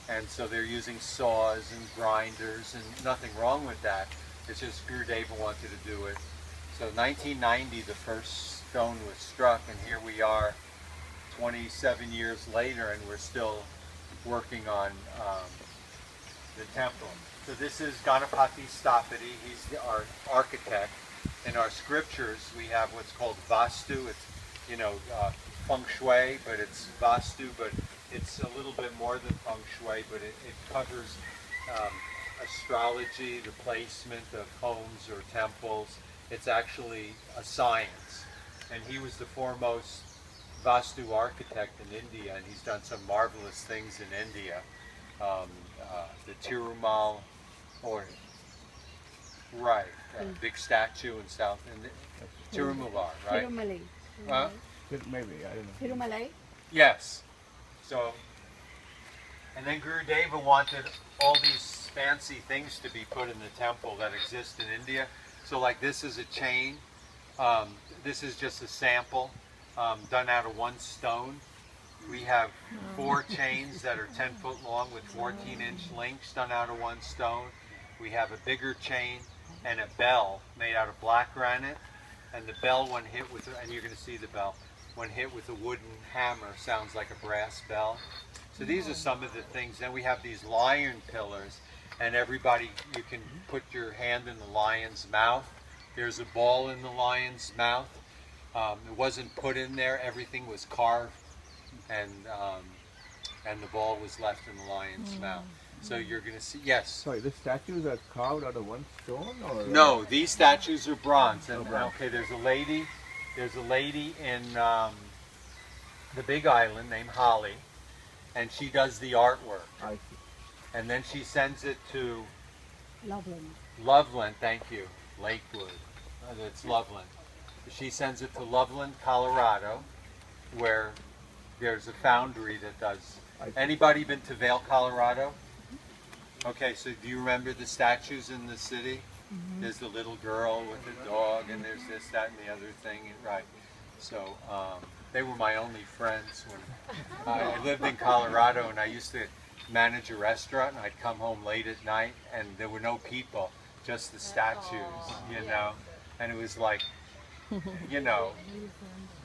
And so they're using saws and grinders, and nothing wrong with that. It's just Gurudeva wanted to do it. So 1990, the first stone was struck, and here we are 27 years later, and we're still working on the temple. So this is Ganapati Stapati. He's our architect. In our scriptures, we have what's called Vastu. It's, feng shui, but it's Vastu, but it's a little bit more than feng shui, but it covers astrology, the placement of homes or temples. It's actually a science. And he was the foremost Vastu architect in India, and he's done some marvelous things in India. The Tirumal, or right, big statue in South India, Tirumala, right? Tirumalai. Maybe, I don't know. Tirumalai. Yes. So, and then Gurudeva wanted all these fancy things to be put in the temple that exist in India. So like this is a chain. This is just a sample done out of one stone. We have 4 chains that are 10 foot long with 14-inch links done out of one stone. We have a bigger chain and a bell made out of black granite. And the bell, when hit with, and you're going to see the bell, when hit with a wooden hammer, sounds like a brass bell. So these are some of the things. Then we have these lion pillars, and everybody, you can put your hand in the lion's mouth. There's a ball in the lion's mouth. It wasn't put in there. Everything was carved, and the ball was left in the lion's mouth. So you're going to see, yes? Sorry, the statues are carved out of one stone, or? No, these statues are bronze. And bronze. okay, there's a lady in the Big Island named Holly, and she does the artwork. I see. And then she sends it to Loveland. Loveland, thank you, Lakewood. It's Loveland. She sends it to Loveland, Colorado, where there's a foundry that does. Anybody been to Vail, Colorado? Okay, so do you remember the statues in the city? There's the little girl with the dog, and there's this, that, and the other thing, right? So they were my only friends when I lived in Colorado, and I used to manage a restaurant, and I'd come home late at night, and there were no people, just the statues, and it was like,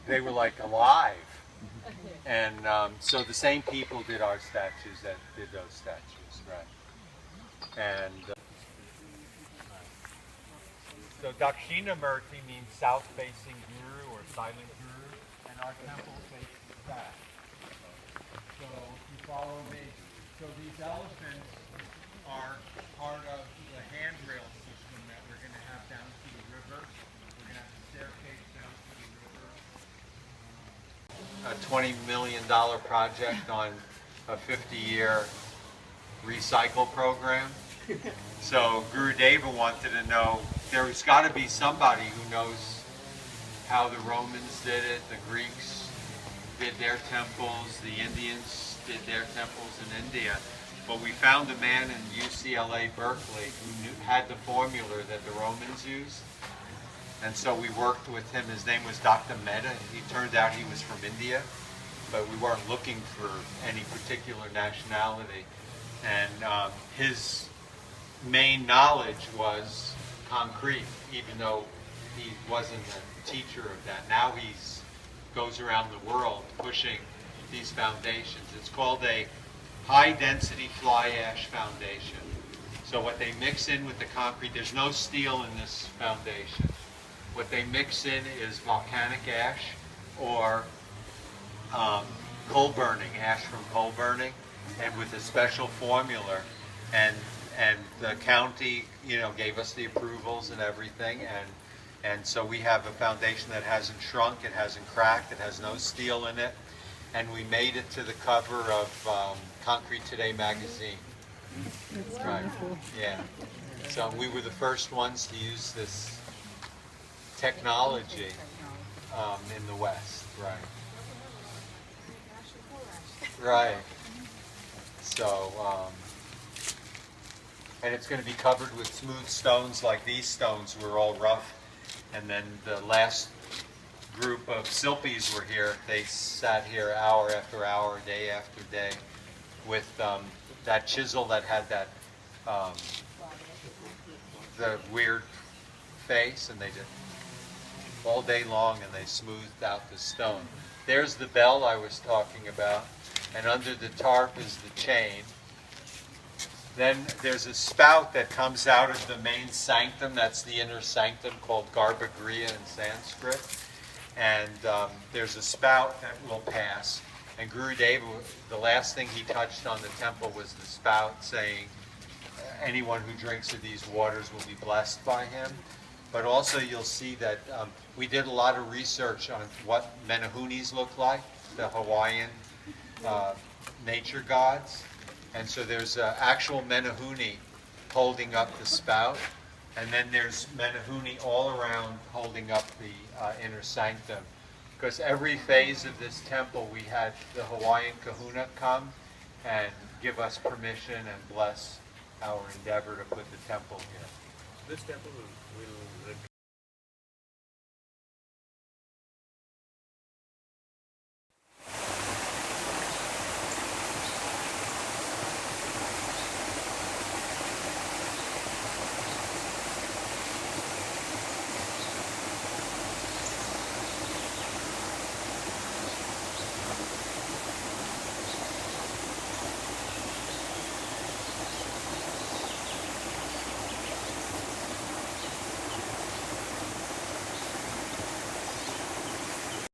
they were like alive. And so the same people did our statues that did those statues, right? And so Dakshinamurti means south-facing guru or silent guru, and our temple faces that. So if you follow me, so these elephants are part of the handrail system that we're going to have down to the river. We're going to have the staircase down to the river. A $20 million project on a 50-year recycle program. So Gurudeva wanted to know, there's got to be somebody who knows how the Romans did it, the Greeks did their temples, the Indians did their temples in India. But we found a man in UCLA Berkeley who had the formula that the Romans used. And so we worked with him. His name was Dr. Mehta. He turned out he was from India, but we weren't looking for any particular nationality. And his main knowledge was concrete, even though he wasn't a teacher of that. Now he goes around the world pushing these foundations. It's called a high-density fly ash foundation. So what they mix in with the concrete, there's no steel in this foundation. What they mix in is volcanic ash or coal burning, ash from coal burning, and with a special formula. And the county, gave us the approvals and everything. And so we have a foundation that hasn't shrunk, it hasn't cracked, it has no steel in it. And we made it to the cover of Concrete Today magazine. That's Right. wonderful. Yeah. So we were the first ones to use this technology in the West, right? Right. So, and it's going to be covered with smooth stones like these stones were all rough. And then the last group of Silpies were here. They sat here hour after hour, day after day with that chisel that had that the weird face, and they did all day long, and they smoothed out the stone. There's the bell I was talking about, and under the tarp is the chain. Then there's a spout that comes out of the main sanctum. That's the inner sanctum, called Garbhagriha in Sanskrit. And there's a spout that will pass. And Gurudeva, the last thing he touched on the temple was the spout, saying, anyone who drinks of these waters will be blessed by him. But also you'll see that we did a lot of research on what menahunis look like, the Hawaiian nature gods. And so there's actual menahuni holding up the spout, and then there's menahuni all around holding up the inner sanctum. Because every phase of this temple, we had the Hawaiian kahuna come and give us permission and bless our endeavor to put the temple here. This temple will